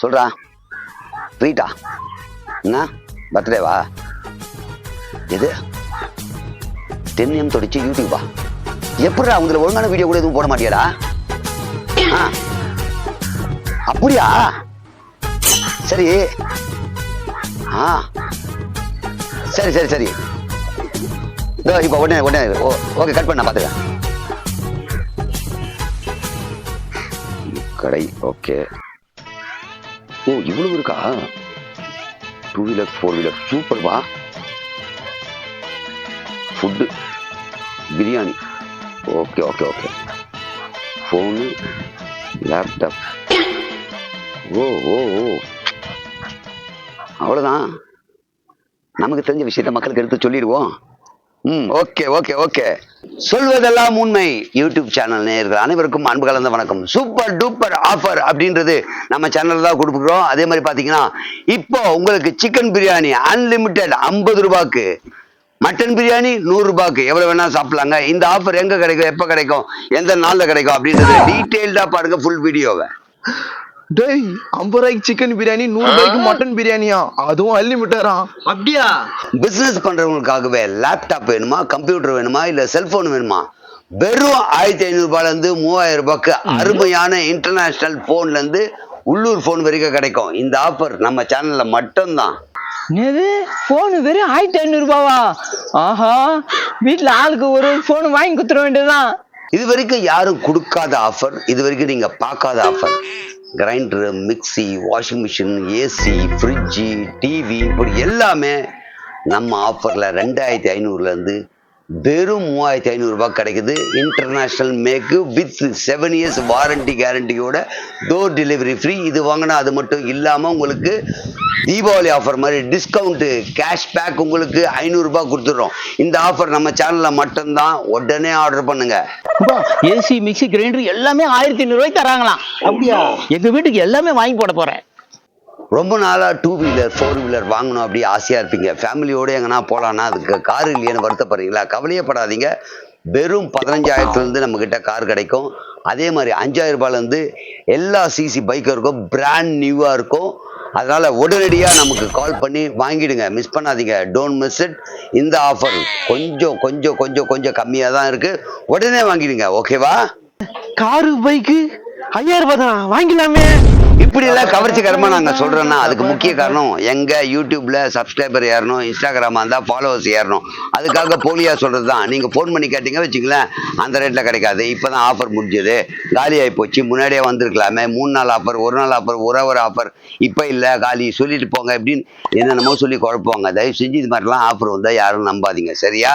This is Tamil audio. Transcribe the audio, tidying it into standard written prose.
சொல்றா ட்ரீட்டா என்ன பர்த்டேவா எது 10 AM தொடச்சு யூடியூபா எப்படிடா உங்களை ஒழுங்கான வீடியோ கூட எதுவும் போட மாட்டியாடா அப்படியா சரி சரி சரி சரி இப்போ உடனே ஓகே கட் பண்ண பார்த்துக்க கடை ஓகே ஓ இவ்வளவு இருக்கா 2 வீலர் 4 வீலர் சூப்பர்வா food biryani okay okay okay phone laptop ஓ ஓ ஓ அவ்வளோதான் நமக்கு தெரிஞ்ச விஷயத்த மக்களுக்கு எடுத்து சொல்லிடுவோம் ஓகே ஓகே ஓகே சொல்வதெல்லாம் உண்மை யூடியூப் சேனல் நேயர்கள் அனைவருக்கும் அன்பு கலந்த வணக்கம். சூப்பர் டூப்பர் ஆஃபர் அப்படின்றது நம்ம சேனல்ல தான் கொடுக்குறோம். அதே மாதிரி பார்த்தீங்கன்னா இப்போ உங்களுக்கு சிக்கன் பிரியாணி அன்லிமிட்டெட் 50 ரூபாய்க்கு, மட்டன் பிரியாணி 100 ரூபாய்க்கு எவ்வளவு வேணா சாப்பிடலாங்க. இந்த ஆஃபர் எங்க கிடைக்கும், எப்ப கிடைக்கும், எந்த நாள்ல கிடைக்கும் அப்படின்றது டீடைல்டா பாருங்க ஃபுல் வீடியோவை. டேய் 50 ரூபாய்க்கு சிக்கன் பிரியாணி 100 ரூபாய்க்கு மட்டன் பிரியாணியா, அதுவும் அன்லிமிட்டடா? அப்படியா? பிசினஸ் பண்றவங்களுக்காகவே லேப்டாப் வேணுமா, கம்ப்யூட்டர் வேணுமா, இல்ல செல்போன் வேணுமா, வெறும் 1500 ரூபாயில இருந்து 3000 ரூபாய்க்கு அருமையான இன்டர்நேஷனல் போன்ல இருந்து உள்ளூர் போன் வரைக்கும் கிடைக்கும். இந்த ஆஃபர் நம்ம சேனல்ல மட்டும்தான். போன் வெறும் 1500 ரூபாவா? ஆஹா, வீட்டுல ஆளுக்கு ஒரு போன் வாங்கி கொடுத்துட வேண்டியதுதான். இது வரைக்கும் யாரும் கொடுக்காத ஆஃபர், இது வரைக்கும் நீங்க பார்க்காத offer. Grinder, mixie, washing machine, AC, fridge, TV இப்படி எல்லாமே நம்ம ஆஃபரில் 2500 இருந்து வெறும் 3500 ரூபாய் கிடைக்குது. International make with 7 years warranty கேரண்டியோட டோர் டெலிவரி ஃப்ரீ. இது வாங்கினா அது மட்டும் இல்லாமல் உங்களுக்கு தீபாவளி ஆஃபர் மாதிரி டிஸ்கவுண்ட்டு கேஷ்பேக் உங்களுக்கு 500 ரூபாய் கொடுத்துட்றோம். இந்த ஆஃபர் நம்ம சேனலில் மட்டும்தான். உடனே ஆர்டர் பண்ணுங்க. ஏசி, மிக்சி, கிரைண்டர் எல்லாமே 1500 ரூபாய்க்கு தராங்களாம். அப்படியா? எங்க வீட்டுக்கு எல்லாமே வாங்கி போட போறேன். ரொம்ப நாளாக 2 வீலர் 4 வீலர் வாங்கணும் அப்படி ஆசையாக இருப்பீங்க. ஃபேமிலியோடு எங்கன்னா போகலான்னா அதுக்கு கார் இல்லையேன்னு வருத்தப்படுறீங்களா? கவலையே படாதீங்க. வெறும் 15,000 நம்மக்கிட்ட கார் கிடைக்கும். அதே மாதிரி 5000 ரூபாயிலேருந்து எல்லா சிசி பைக்கும் இருக்கும், பிராண்ட் நியூவாக இருக்கும். அதனால் உடனடியாக நமக்கு கால் பண்ணி வாங்கிடுங்க, மிஸ் பண்ணாதீங்க. Don't miss it. இந்த ஆஃபர் கொஞ்சம் கொஞ்சம் கொஞ்சம் கொஞ்சம் கம்மியாக தான் இருக்குது. உடனே வாங்கிடுங்க, ஓகேவா? காரு பைக்கு 5000 ரூபாய் தான் வாங்கிடலாமே. இப்படி எல்லாம் கவர்ச்சிகரமா நாங்க சொல்றோம்னா அதுக்கு முக்கிய காரணம் எங்க யூடியூப்ல சப்ஸ்கிரைபர் ஏறணும், இன்ஸ்டாகிராமா இருந்தா ஃபாலோவர்ஸ் ஏறணும். அதுக்காக போலியா சொல்றதுதான். நீங்க போன் பண்ணி கேட்டீங்க வச்சுங்களேன், அந்த ரேட்ல கிடைக்காது. இப்பதான் ஆஃபர் முடிஞ்சது, காலி ஆகி போச்சு, முன்னாடியே வந்திருக்கலாமே, 3 நாள் ஆஃபர், 1 நாள் ஆஃபர், ஒரு ஆஃபர், இப்ப இல்ல காலி, சொல்லிட்டு போங்க இப்படின்னு என்னென்னமோ சொல்லி குழப்புவாங்க. தயவு செஞ்சு இது மாதிரிலாம் ஆஃபர் வந்தா யாரும் நம்பாதீங்க, சரியா?